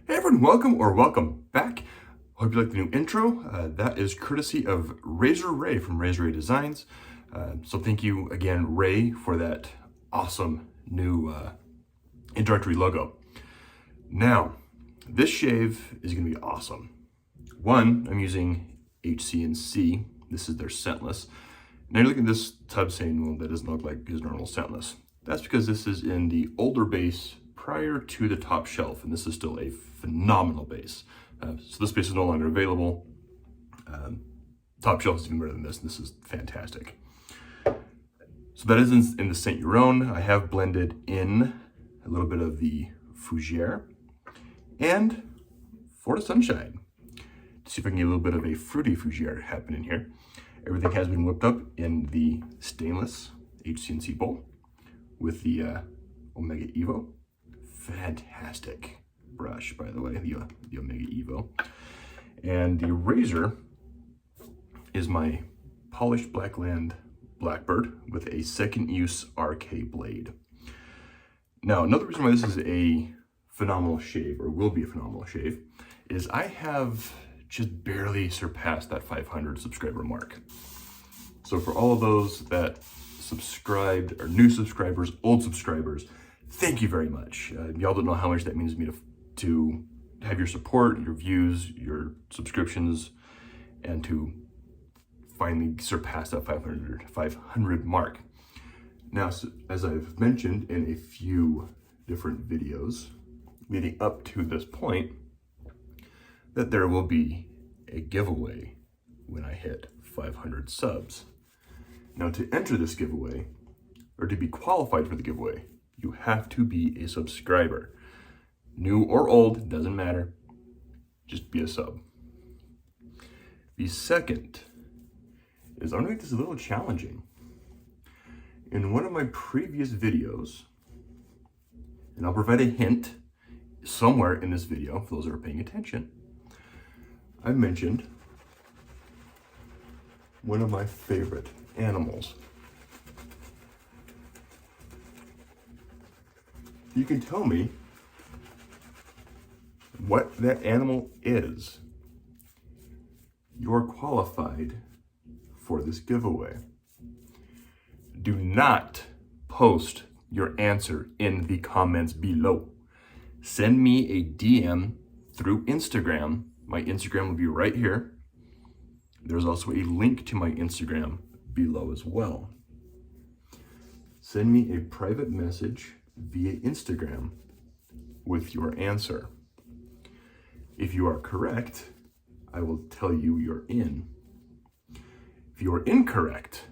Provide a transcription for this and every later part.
Hey everyone, welcome back. Hope you like the new intro. That is courtesy of Razor Ray from Razor Ray Designs. So thank you again, Ray, for that awesome new introductory logo. Now, this shave is going to be awesome. One, I'm using HC&C. This is their scentless. Now you're looking at this tub saying, well, that doesn't look like his normal scentless. That's because this is in the older base prior to the top shelf, and this is still a phenomenal base. So this base is no longer available. Top shelf is even better than this, and this is fantastic. So that is in the Saint Euron. I have blended in a little bit of the Fougere and Florida Sunshine to see if I can get a little bit of a fruity Fougere happening here. Everything has been whipped up in the stainless HC&C bowl with the Omega Evo. Fantastic brush, by the way, the Omega Evo. And the razor is my polished Blackland Blackbird with a second use RK blade. Now, another reason why this is a phenomenal shave, or will be a phenomenal shave, is I have just barely surpassed that 500 subscriber mark. So for all of those that subscribed, or new subscribers, old subscribers, thank you very much. Y'all don't know how much that means to me to have your support, your views, your subscriptions, and to finally surpass that 500 mark. Now, as I've mentioned in a few different videos leading up to this point, that there will be a giveaway when I hit 500 subs. Now, to enter this giveaway, or to be qualified for the giveaway, you have to be a subscriber. New or old, doesn't matter. Just be a sub. The second is, I'm gonna make this a little challenging. In one of my previous videos, and I'll provide a hint somewhere in this video for those that are paying attention, I mentioned one of my favorite animals. You can tell me what that animal is. You're qualified for this giveaway. Do not post your answer in the comments below. Send me a DM through Instagram. My Instagram will be right here. There's also a link to my Instagram below as well. Send me a private message via Instagram with your answer. If you are correct, I will tell you you're in. If you are incorrect,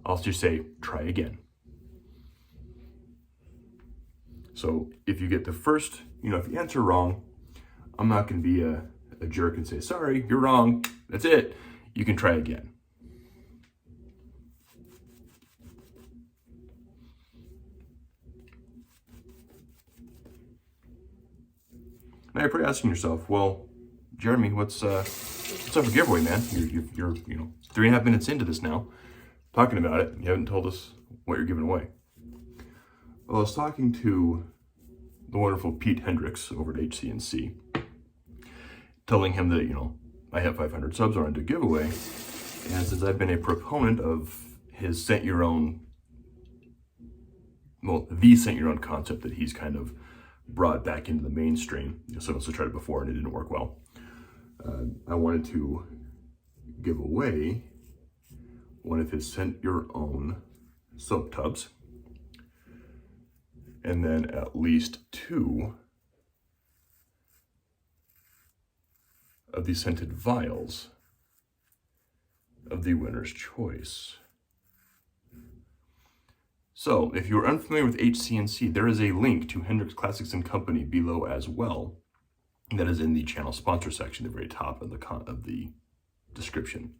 I'll just say, try again. So if you get the first, if you answer wrong, I'm not going to be a jerk and say, sorry, you're wrong. That's it. You can try again. Now you're probably asking yourself, well, Jeremy, what's up for giveaway, man? You're 3.5 minutes into this now, talking about it. You haven't told us what you're giving away. Well, I was talking to the wonderful Pete Hendricks over at HC&C, telling him that, I have 500 subs, I want to do a giveaway. And since I've been a proponent of his Saint Euron, the Saint Euron concept that he's kind of brought back into the mainstream. Someone else tried it before and it didn't work well. I wanted to give away one of his Saint Euron soap tubs, and then at least 2 of the scented vials of the winner's choice. So, if you're unfamiliar with HC&C, there is a link to Hendricks Classics & Company below as well. That is in the channel sponsor section, at the very top of the description.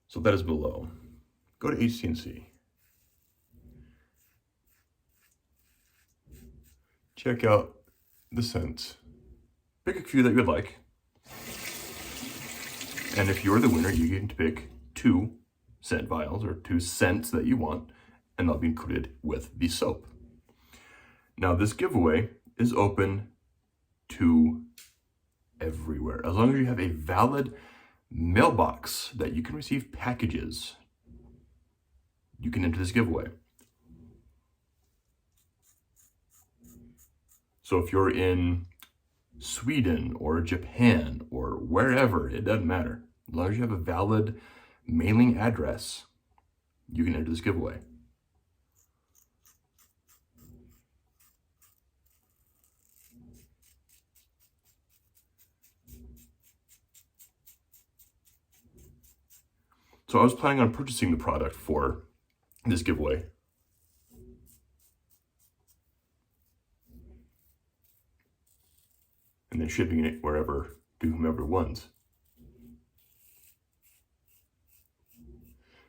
So that is below. Go to HC&C. Check out the scents. Pick a few that you would like. And if you're the winner, you get to pick 2 scent vials, or 2 scents that you want, and they'll be included with the soap. Now, this giveaway is open to everywhere. As long as you have a valid mailbox that you can receive packages, you can enter this giveaway. So if you're in Sweden or Japan or wherever, it doesn't matter. As long as you have a valid mailing address, you can enter this giveaway. So I was planning on purchasing the product for this giveaway. And then shipping it wherever to whomever wants.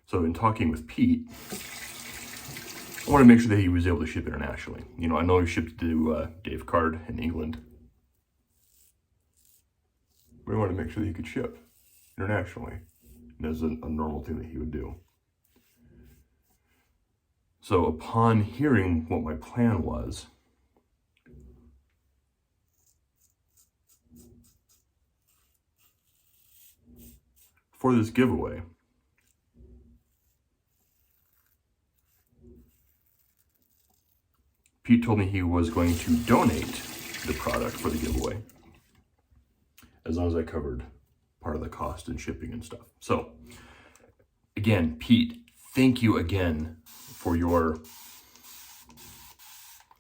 So in talking with Pete, I want to make sure that he was able to ship internationally. You know, I know he shipped to Dave Card in England. But I want to make sure that he could ship internationally. And that's a normal thing that he would do. So upon hearing what my plan was, for this giveaway, Pete told me he was going to donate the product for the giveaway, as long as I covered part of the cost and shipping and stuff. So again, Pete, thank you again for your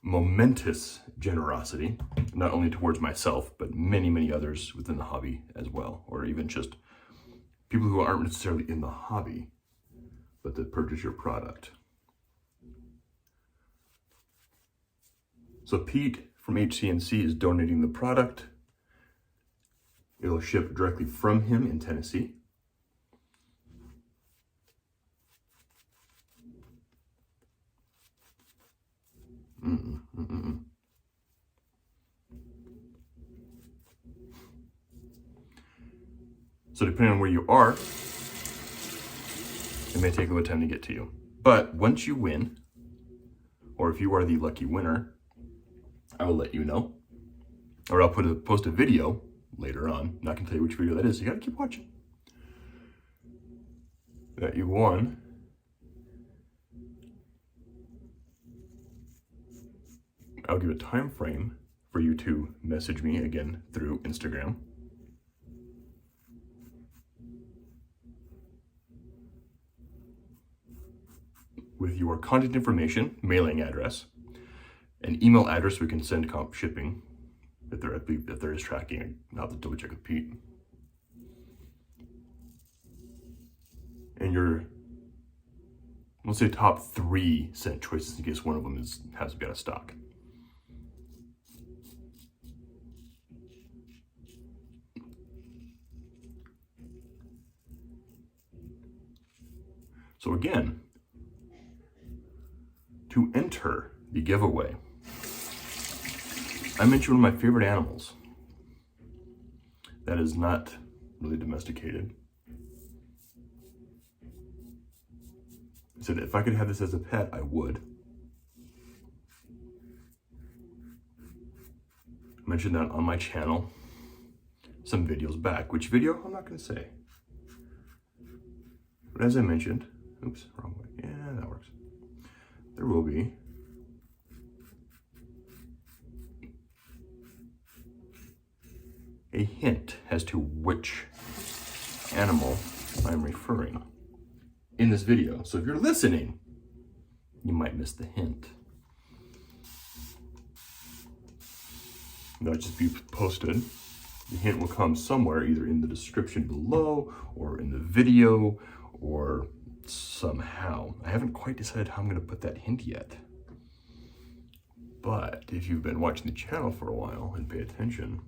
momentous generosity, not only towards myself, but many, many others within the hobby as well, or even just people who aren't necessarily in the hobby, but that purchase your product. So Pete from HC&C is donating the product. It'll ship directly from him in Tennessee. So depending on where you are, it may take a little time to get to you. But once you win, or if you are the lucky winner, I will let you know. Or I'll post a video later on. I'm not going to tell you which video that is. You got to keep watching. That you won. I'll give a time frame for you to message me again through Instagram. With your contact information, mailing address, an email address we can send comp shipping if there is tracking. I'll have to double check with Pete. And your, let's say, top 3 scent choices in case one of them has to be out of stock. So again, to enter the giveaway, I mentioned one of my favorite animals that is not really domesticated. I said if I could have this as a pet, I would. I mentioned that on my channel some videos back. Which video? I'm not going to say. But as I mentioned, oops, wrong way. Yeah, that works. There will be a hint as to which animal I'm referring in this video. So if you're listening, you might miss the hint. That'll just be posted. The hint will come somewhere, either in the description below or in the video or somehow. I haven't quite decided how I'm going to put that hint yet. But if you've been watching the channel for a while and pay attention,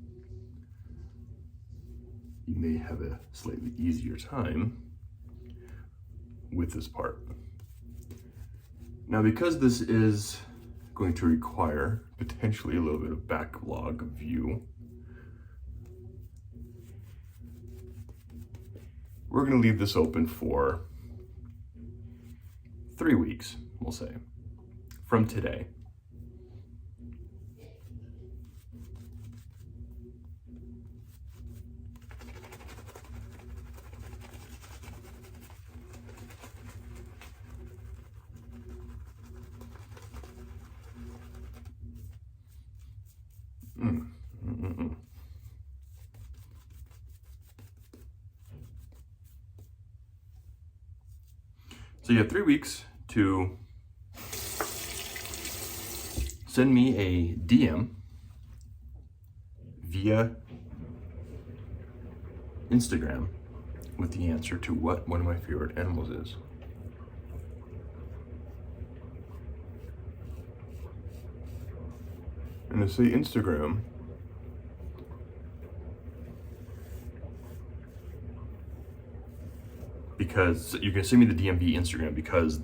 you may have a slightly easier time with this part. Now, because this is going to require potentially a little bit of backlog view, we're going to leave this open for 3 weeks, we'll say, from today. So you have 3 weeks to send me a DM via Instagram with the answer to what one of my favorite animals is. And to say Instagram, because you can send me the DM via Instagram, because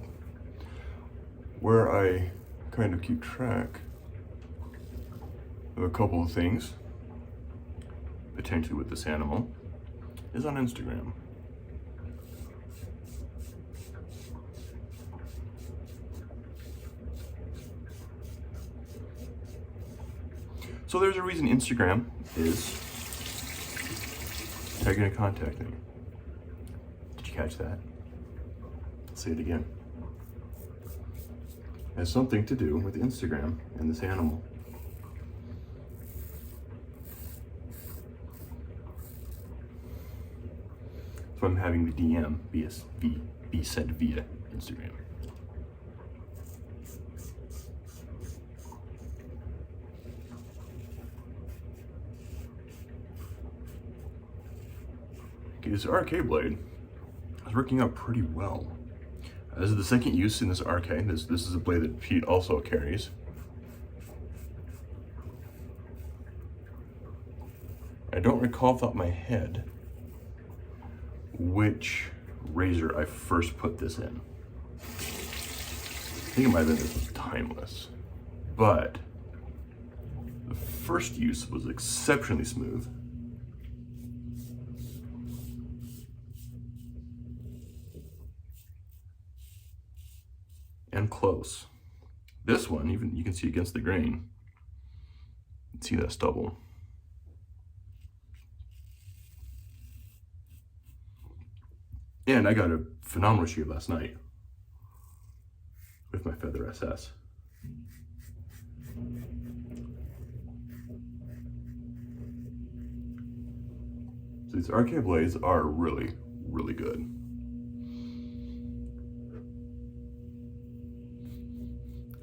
where I kind of keep track of a couple of things potentially with this animal is on Instagram. So there's a reason Instagram is how you're gonna contact me. Did you catch that? I'll say it again. It has something to do with Instagram and this animal. So I'm having the DM be sent via Instagram. Okay, this RK blade is working out pretty well. This is the second use in this RK. This is a blade that Pete also carries. I don't recall off the top of my head which razor I first put this in. I think it might have been this Timeless, but the first use was exceptionally smooth. And close. This one, even you can see against the grain. You can see that stubble. And I got a phenomenal shave last night with my Feather SS. So these RK blades are really, really good.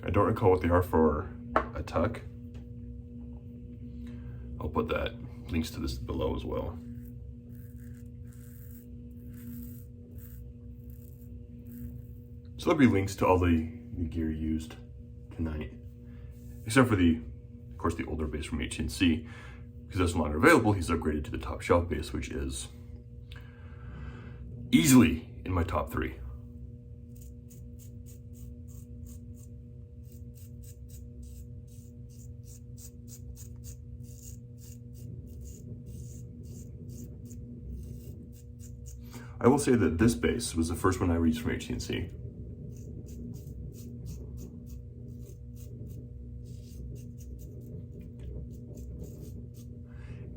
I don't recall what they are for a tuck. I'll put that links to this below as well. So there'll be links to all the gear used tonight, except for of course, the older base from HC&C, because that's no longer available. He's upgraded to the top shelf base, which is easily in my top 3. I will say that this base was the first one I reached from HC&C.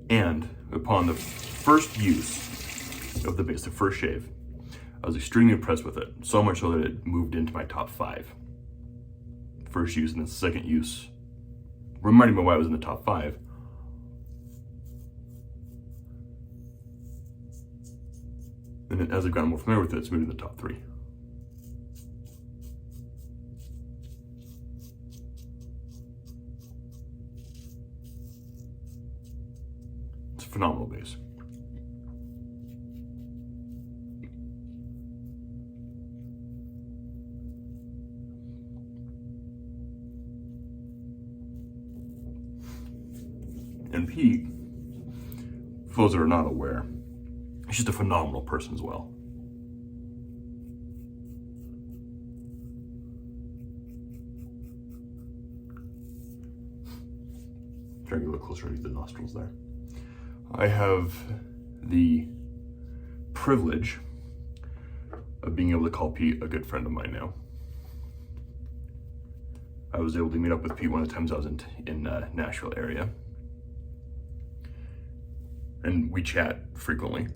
And upon the first use of the base, the first shave, I was extremely impressed with it. So much so that it moved into my top 5. First use, and then second use, reminding me why I was in the top 5. And then as I've gotten more familiar with it, it's moved in the top 3. It's a phenomenal base. And Pete, for those that are not aware, he's just a phenomenal person as well. Trying to get a little closer to the nostrils there. I have the privilege of being able to call Pete a good friend of mine now. I was able to meet up with Pete one of the times I was in Nashville area. And we chat frequently.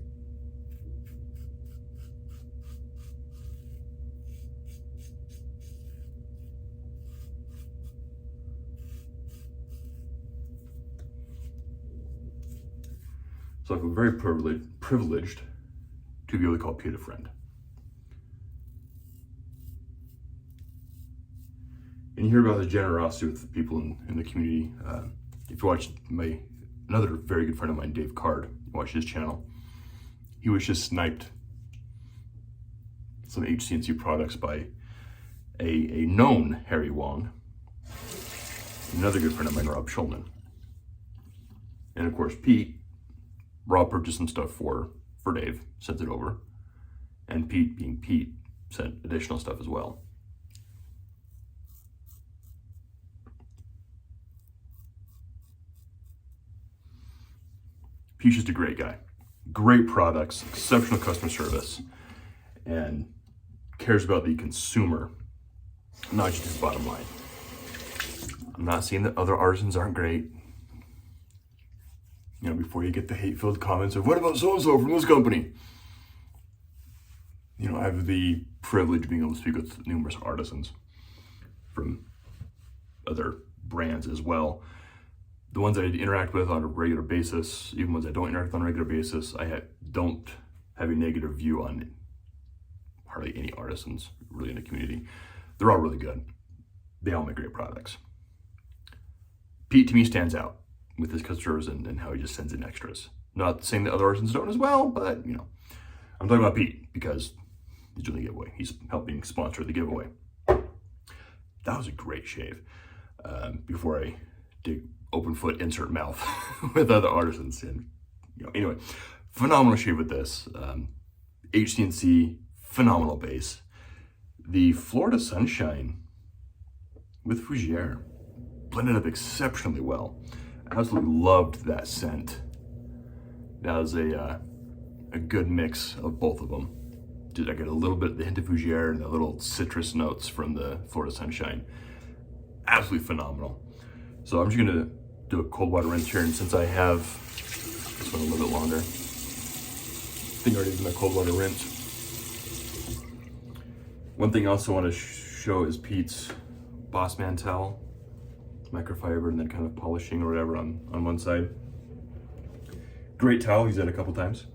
So I feel very privileged to be able to call Pete a friend. And you hear about his generosity with people in the community. If you watch another very good friend of mine, Dave Card, watch his channel, he was just sniped some HC&C products by a known Harry Wong, another good friend of mine, Rob Schulman. And of course, Rob purchased some stuff for Dave, sent it over. And Pete, being Pete, sent additional stuff as well. Pete's just a great guy. Great products, exceptional customer service, and cares about the consumer, not just his bottom line. I'm not saying that other artisans aren't great. You know, before you get the hate-filled comments of, what about so-and-so from this company? You know, I have the privilege of being able to speak with numerous artisans from other brands as well. The ones that I interact with on a regular basis, even ones I don't interact with on a regular basis, don't have a negative view on hardly any artisans really in the community. They're all really good. They all make great products. Pete, to me, stands out with his customers and how he just sends in extras. Not saying that other artisans don't as well, but, you know, I'm talking about Pete because he's doing the giveaway. He's helping sponsor the giveaway. That was a great shave. Before I did open foot, insert mouth with other artisans. And, you know, anyway, phenomenal shave with this. HC&C, phenomenal base. The Florida Sunshine with Fougere blended up exceptionally well. I absolutely loved that scent. That was a good mix of both of them. I get a little bit of the hint of Fougere and the little citrus notes from the Florida Sunshine. Absolutely phenomenal. So I'm just gonna do a cold water rinse here, and since I have this one a little bit longer, I think I already did my cold water rinse. One thing I also want to show is Pete's Boss Man towel, microfiber and then kind of polishing or whatever on one side. Great towel, used that a couple times.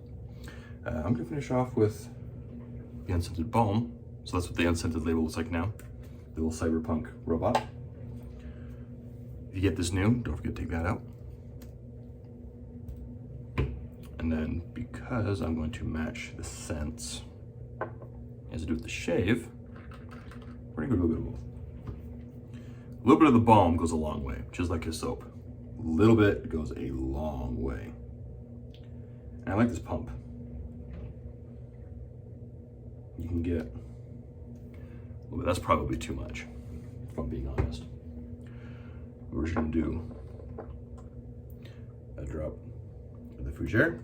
I'm gonna finish off with the unscented balm. So that's what the unscented label looks like now. The little cyberpunk robot. If you get this new, don't forget to take that out. And then because I'm going to match the scents as I do with the shave, we're gonna go a little bit of both. A little bit of the balm goes a long way, just like his soap. A little bit goes a long way. And I like this pump. You can get a little bit, that's probably too much, if I'm being honest. We're just gonna do a drop of the Fougere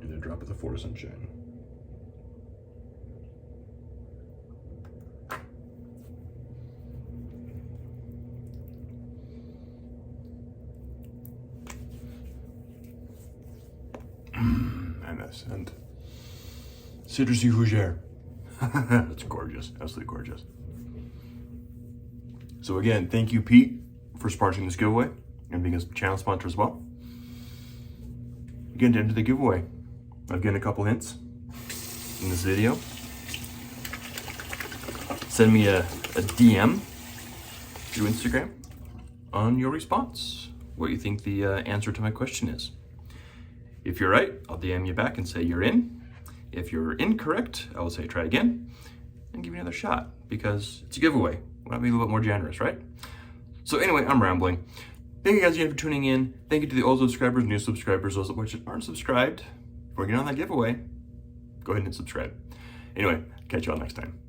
and a drop of the Florida Sunshine. And that scent. Citrusy Fougere. That's gorgeous, absolutely gorgeous. So again, thank you, Pete, for sponsoring this giveaway and being a channel sponsor as well. Again, to enter the giveaway, I've given a couple hints in this video. Send me a DM through Instagram on your response, what you think the answer to my question is. If you're right, I'll DM you back and say you're in. If you're incorrect, I will say try again and give you another shot because it's a giveaway. Why not be a little bit more generous, right? So anyway, I'm rambling. Thank you guys again for tuning in. Thank you to the old subscribers, new subscribers, those which aren't subscribed. If we're getting on that giveaway, go ahead and subscribe. Anyway, catch y'all next time.